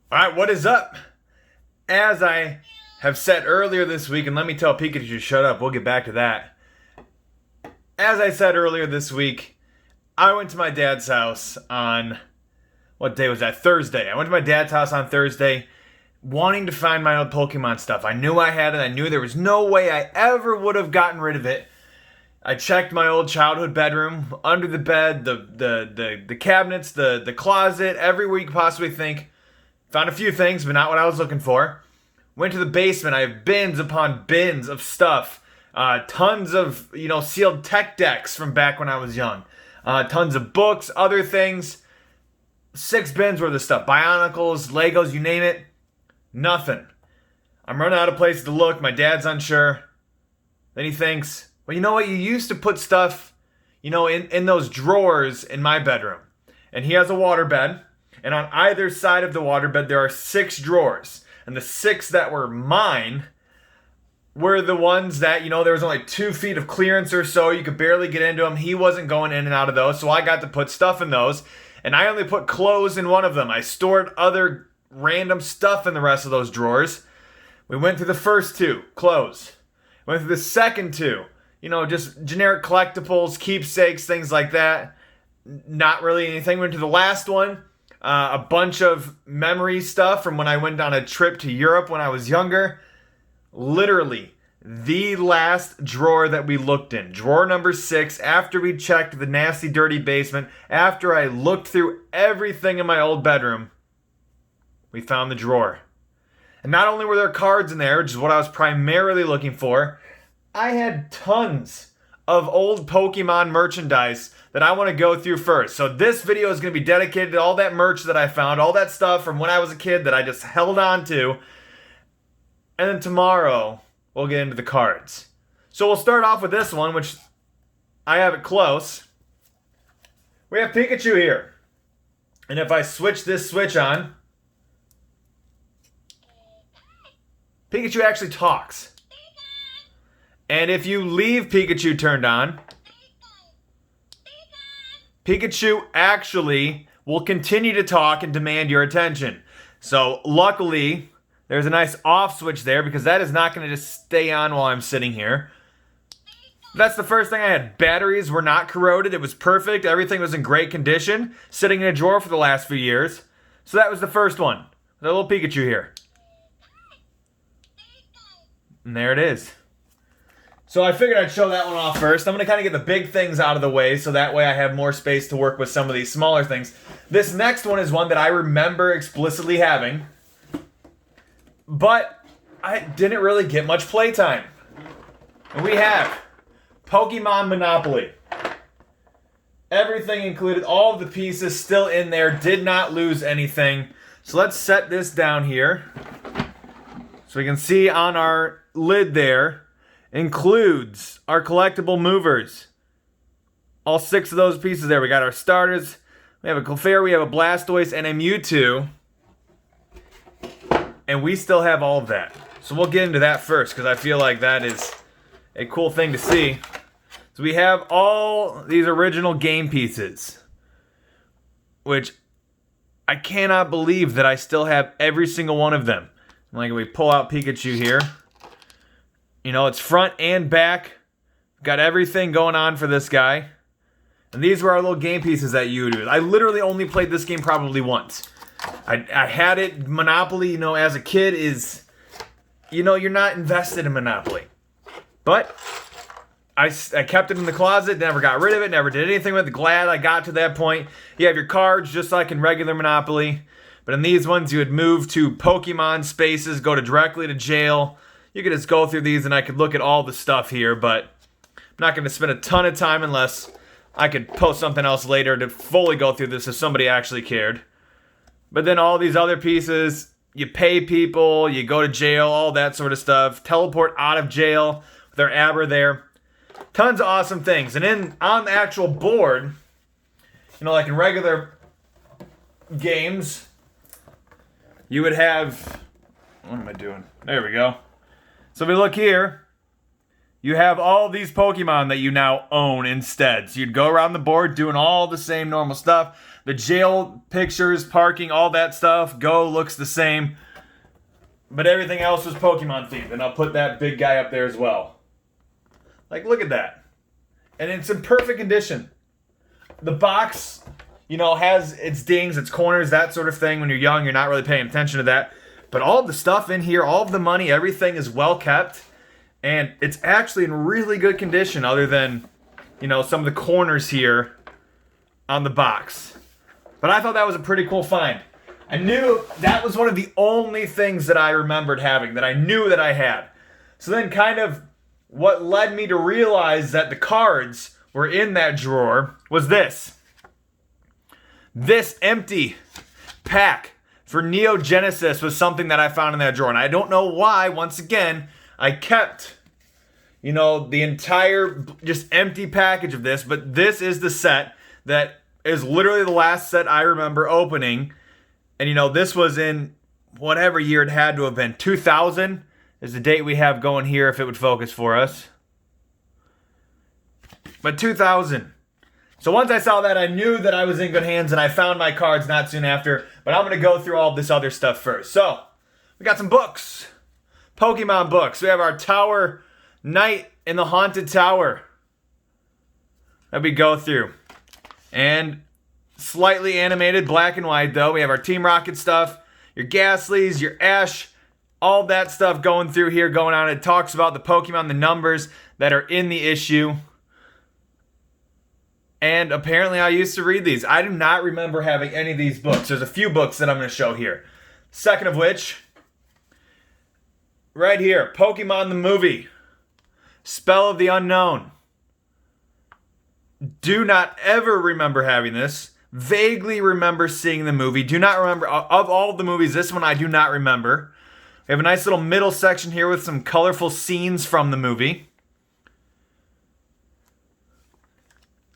Alright, what is up? As I have said earlier this week, and let me tell Pikachu to shut up, we'll get back to that. As I said earlier this week, I went to my dad's house on, what day was that? Thursday. I went to my dad's house on Thursday wanting to find my old Pokemon stuff. I knew I had it. I knew there was no way I ever would have gotten rid of it. I checked my old childhood bedroom, under the bed, the cabinets, the closet, everywhere you could possibly think. Found a few things, but not what I was looking for. Went to the basement. I have bins upon bins of stuff. Tons of, sealed tech decks from back when I was young. Tons of books, other things. 6 bins worth of stuff. Bionicles, Legos, you name it. Nothing. I'm running out of places to look. My dad's unsure. Then he thinks, well, you know what? You used to put stuff, in those drawers in my bedroom. And he has a waterbed. And on either side of the waterbed, there are 6 drawers. And the 6 that were mine were the ones that, there was only 2 feet of clearance or so. You could barely get into them. He wasn't going in and out of those. So I got to put stuff in those. And I only put clothes in one of them. I stored other random stuff in the rest of those drawers. We went through the first 2, clothes. Went through the second 2, just generic collectibles, keepsakes, things like that. Not really anything. Went to the last one. A bunch of memory stuff from when I went on a trip to Europe when I was younger. Literally, the last drawer that we looked in. Drawer number 6, after we checked the nasty, dirty basement, after I looked through everything in my old bedroom, we found the drawer. And not only were there cards in there, which is what I was primarily looking for, I had tons of old Pokemon merchandise that I want to go through first. So this video is going to be dedicated to all that merch that I found, all that stuff from when I was a kid that I just held on to. And then tomorrow, we'll get into the cards. So we'll start off with this one, which I have it close. We have Pikachu here. And if I switch this switch on, Pikachu actually talks. And if you leave Pikachu turned on, Pikachu actually will continue to talk and demand your attention. So luckily, there's a nice off switch there because that is not going to just stay on while I'm sitting here. That's the first thing I had. Batteries were not corroded. It was perfect. Everything was in great condition. Sitting in a drawer for the last few years. So that was the first one. The little Pikachu here. And there it is. So I figured I'd show that one off first. I'm going to kind of get the big things out of the way so that way I have more space to work with some of these smaller things. This next one is one that I remember explicitly having, but I didn't really get much playtime. And we have Pokemon Monopoly. Everything included, all of the pieces still in there, did not lose anything. So let's set this down here. So we can see on our lid there, includes our collectible movers. All 6 of those pieces there. We got our starters. We have a Clefairy, we have a Blastoise, and a Mewtwo. And we still have all of that. So we'll get into that first, because I feel like that is a cool thing to see. So we have all these original game pieces, which I cannot believe that I still have every single one of them. Like we pull out Pikachu here. It's front and back. Got everything going on for this guy. And these were our little game pieces that you do. I literally only played this game probably once. I had it, Monopoly, as a kid is, you're not invested in Monopoly. But I kept it in the closet, never got rid of it, never did anything with it. Glad I got to that point. You have your cards just like in regular Monopoly. But in these ones, you would move to Pokemon spaces, go directly to jail. You could just go through these and I could look at all the stuff here, but I'm not going to spend a ton of time unless I could post something else later to fully go through this if somebody actually cared. But then all these other pieces, you pay people, you go to jail, all that sort of stuff. Teleport out of jail with our Aber there. Tons of awesome things. And on the actual board, like in regular games, you would have... What am I doing? There we go. So if we look here, you have all these Pokemon that you now own instead. So you'd go around the board doing all the same normal stuff. The jail pictures, parking, all that stuff, looks the same. But everything else was Pokemon themed. And I'll put that big guy up there as well. Like, look at that. And it's in perfect condition. The box, has its dings, its corners, that sort of thing. When you're young, you're not really paying attention to that. But all of the stuff in here, all of the money, everything is well kept. And it's actually in really good condition other than, some of the corners here on the box. But I thought that was a pretty cool find. I knew that was one of the only things that I remembered having, that I knew that I had. So then kind of what led me to realize that the cards were in that drawer was this. This empty pack for Neo Genesis was something that I found in that drawer. And I don't know why, once again, I kept, the entire just empty package of this. But this is the set that is literally the last set I remember opening. And, this was in whatever year it had to have been. 2000 is the date we have going here if it would focus for us. But 2000. So once I saw that, I knew that I was in good hands, and I found my cards not soon after. But I'm going to go through all this other stuff first. So, we got some books. Pokemon books. We have our Tower Night in the Haunted Tower that we go through. And slightly animated, black and white though. We have our Team Rocket stuff, your Ghastlies, your Ash, all that stuff going through here, going on. It talks about the Pokemon, the numbers that are in the issue. And apparently I used to read these. I do not remember having any of these books. There's a few books that I'm going to show here. Second of which, right here, Pokemon the movie. Spell of the Unknown. Do not ever remember having this. Vaguely remember seeing the movie. Do not remember. Of all the movies, this one I do not remember. We have a nice little middle section here with some colorful scenes from the movie.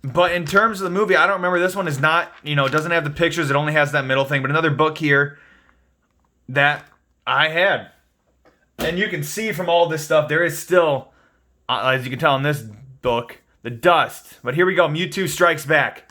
But in terms of the movie, I don't remember. This one is not, it doesn't have the pictures. It only has that middle thing. But another book here that I had. And you can see from all this stuff, there is still, as you can tell in this book, the dust. But here we go. Mewtwo Strikes Back.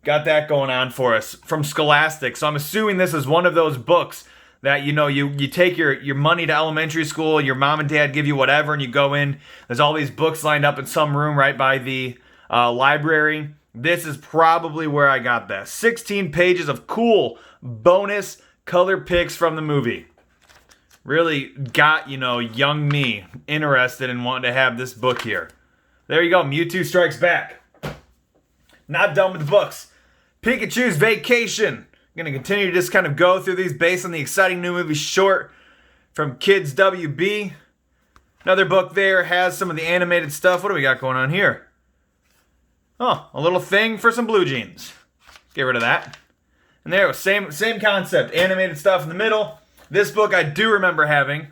Got that going on for us from Scholastic. So I'm assuming this is one of those books that, you take your money to elementary school, your mom and dad give you whatever, and you go in. There's all these books lined up in some room right by the library. This is probably where I got that. 16 pages of cool bonus color pics from the movie. Really got, young me interested in wanting to have this book here. There you go, Mewtwo Strikes Back. Not done with the books. Pikachu's Vacation. I'm going to continue to just kind of go through these based on the exciting new movie short from Kids WB. Another book there has some of the animated stuff. What do we got going on here? Oh, a little thing for some blue jeans. Get rid of that. And there, same concept. Animated stuff in the middle. This book I do remember having.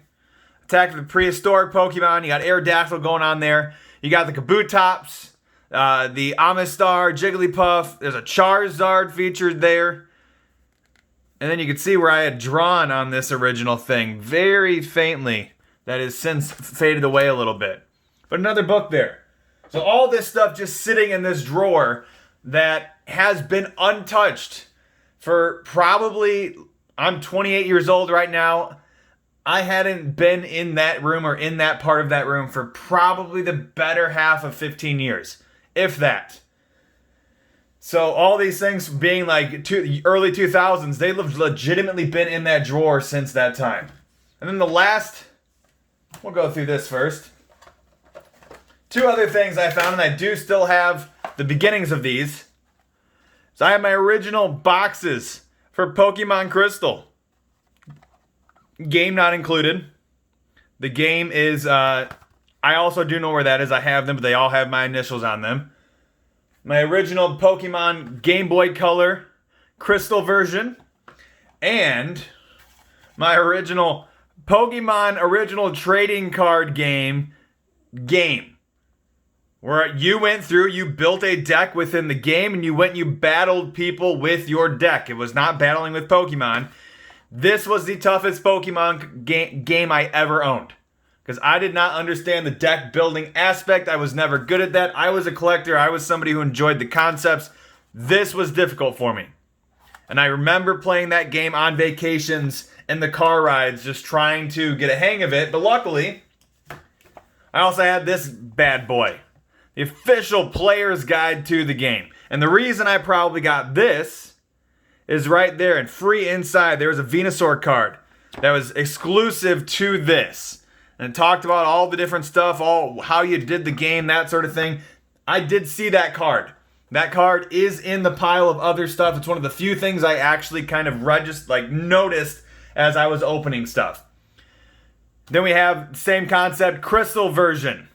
Attack of the Prehistoric Pokemon. You got Aerodactyl going on there. You got the Kabutops, the Amistar, Jigglypuff. There's a Charizard featured there. And then you can see where I had drawn on this original thing very faintly. That has since faded away a little bit. But another book there. So all this stuff just sitting in this drawer that has been untouched for probably, I'm 28 years old right now. I hadn't been in that room or in that part of that room for probably the better half of 15 years, if that. So all these things being like early 2000s, they've legitimately been in that drawer since that time. And then the last, we'll go through this first. Two other things I found, and I do still have the beginnings of these. So I have my original boxes for Pokemon Crystal. Game not included. The game is, I also do know where that is. I have them, but they all have my initials on them. My original Pokemon Game Boy Color Crystal version. And my original Pokemon original trading card game. Where you went through, you built a deck within the game, and you went and you battled people with your deck. It was not battling with Pokemon. This was the toughest Pokemon game I ever owned. because I did not understand the deck building aspect. I was never good at that. I was a collector. I was somebody who enjoyed the concepts. This was difficult for me. And I remember playing that game on vacations in the car rides, just trying to get a hang of it. But luckily, I also had this bad boy, the official player's guide to the game. And the reason I probably got this is right there, and free inside, there was a Venusaur card that was exclusive to this. And it talked about all the different stuff, all how you did the game, that sort of thing. I did see that card. That card is in the pile of other stuff. It's one of the few things I actually kind of noticed as I was opening stuff. Then we have same concept, crystal version.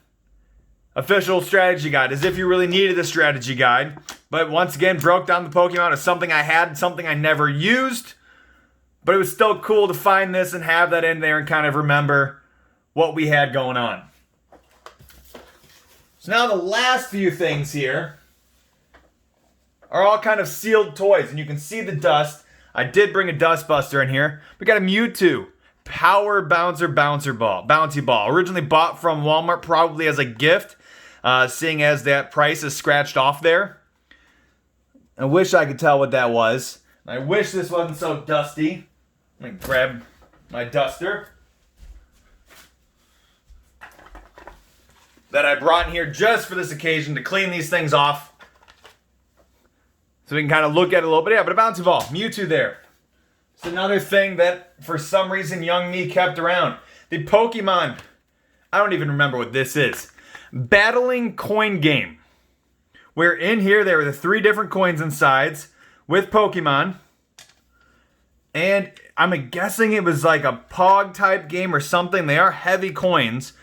Official strategy guide, as if you really needed a strategy guide. But once again, broke down the Pokemon as something I had, something I never used. But it was still cool to find this and have that in there and kind of remember what we had going on. So now the last few things here are all kind of sealed toys, and you can see the dust. I did bring a dust buster in here. We got a Mewtwo Power Bouncy Ball. Originally bought from Walmart, probably as a gift, seeing as that price is scratched off there. I wish I could tell what that was. I wish this wasn't so dusty. Let me grab my duster that I brought in here just for this occasion to clean these things off. So we can kind of look at it a little bit. Yeah, but a bouncy ball. Mewtwo there. It's another thing that, for some reason, young me kept around. The Pokemon. I don't even remember what this is. Battling coin game. Where in here, there were the 3 different coins inside with Pokemon. And I'm guessing it was like a Pog type game or something. They are heavy coins.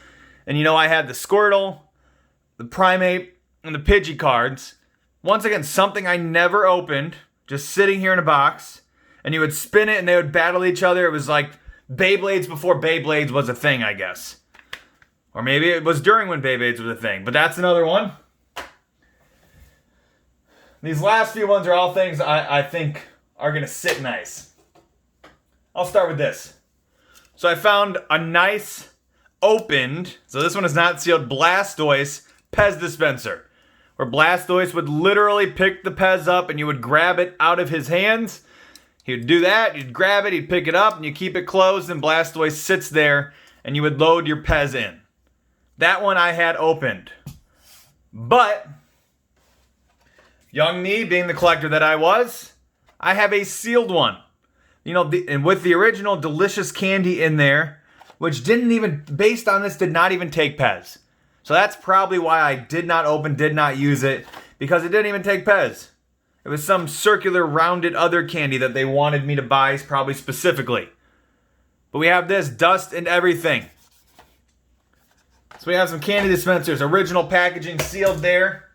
And I had the Squirtle, the Primeape, and the Pidgey cards. Once again, something I never opened, just sitting here in a box, and you would spin it and they would battle each other. It was like Beyblades before Beyblades was a thing, I guess. Or maybe it was during when Beyblades was a thing, but that's another one. These last few ones are all things I think are going to sit nice. I'll start with this. So I found a nice opened, so this one is not sealed, Blastoise Pez dispenser. Where Blastoise would literally pick the Pez up and you would grab it out of his hands. He would do that, you'd grab it, he'd pick it up, and you keep it closed, and Blastoise sits there, and you would load your Pez in. That one I had opened. But, young me, being the collector that I was, I have a sealed one. And with the original delicious candy in there, which based on this, did not even take Pez. So that's probably why I did not use it, because it didn't even take Pez. It was some circular, rounded other candy that they wanted me to buy, probably specifically. But we have this, dust and everything. So we have some candy dispensers, original packaging sealed there.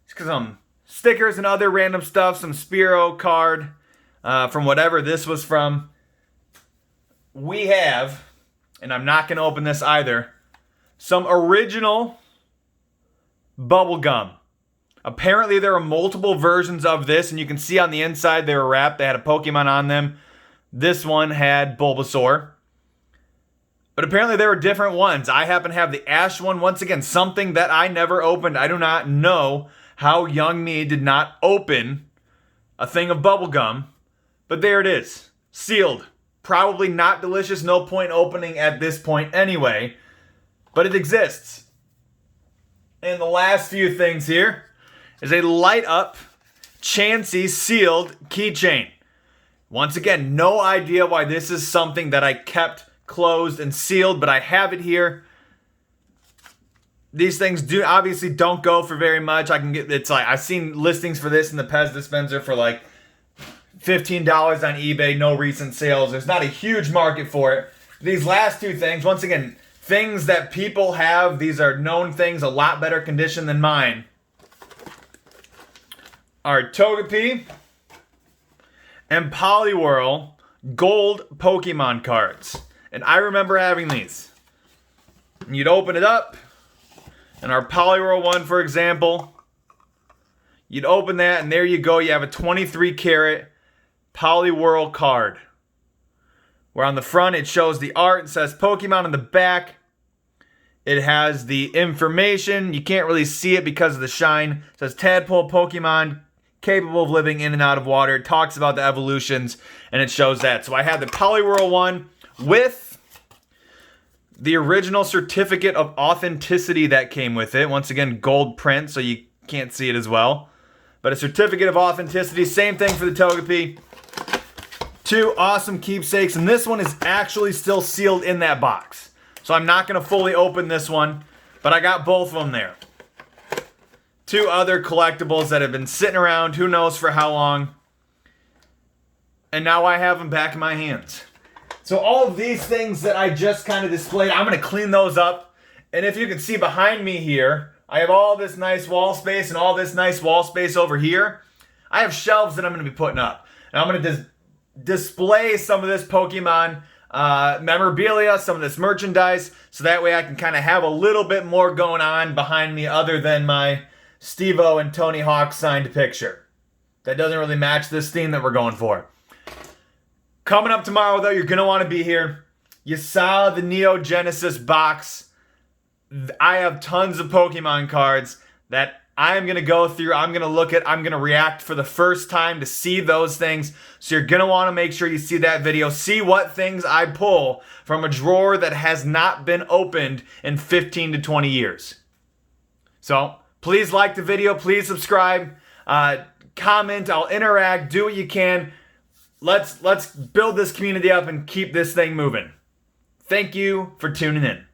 Some stickers and other random stuff, some Spearow card from whatever this was from. We have, and I'm not going to open this either, some original bubble gum. Apparently there are multiple versions of this, and you can see on the inside they were wrapped. They had a Pokemon on them. This one had Bulbasaur. But apparently there were different ones. I happen to have the Ash one. Once again, something that I never opened. I do not know how young me did not open a thing of bubble gum. But there it is. Sealed. Probably not delicious. No point opening at this point anyway. But it exists. And the last few things here is a light up Chansey sealed keychain. Once again, no idea why this is something that I kept closed and sealed, but I have it here. These things obviously don't go for very much. I've seen listings for this in the Pez dispenser for like $15 on eBay, no recent sales. There's not a huge market for it. These last two things, once again, things that people have, these are known things, a lot better condition than mine, are Togepi and Poliwhirl gold Pokemon cards. And I remember having these. And you'd open it up, and our Poliwhirl one, for example, you'd open that, and there you go. You have a 23 karat Poliwhirl card. Where on the front it shows the art, it says Pokemon on the back. It has the information. You can't really see it because of the shine. It says tadpole Pokemon capable of living in and out of water. It talks about the evolutions, and it shows that. So I have the Poliwhirl one with the original certificate of authenticity that came with it. Once again, gold print, so you can't see it as well. But a certificate of authenticity. Same thing for the Togepi. 2 awesome keepsakes, and this one is actually still sealed in that box. So I'm not going to fully open this one, but I got both of them there. 2 other collectibles that have been sitting around, who knows for how long. And now I have them back in my hands. So all of these things that I just kind of displayed, I'm going to clean those up. And if you can see behind me here, I have all this nice wall space and all this nice wall space over here. I have shelves that I'm going to be putting up. And I'm going to display some of this Pokemon memorabilia, some of this merchandise, so that way I can kind of have a little bit more going on behind me other than my Steve-O and Tony Hawk signed picture. That doesn't really match this theme that we're going for. Coming up tomorrow, though, you're going to want to be here. You saw the Neo Genesis box. I have tons of Pokemon cards that I'm going to go through. I'm going to look at. I'm going to react for the first time to see those things. So you're going to want to make sure you see that video. See what things I pull from a drawer that has not been opened in 15 to 20 years. So please like the video. Please subscribe. Comment. I'll interact. Do what you can. Let's build this community up and keep this thing moving. Thank you for tuning in.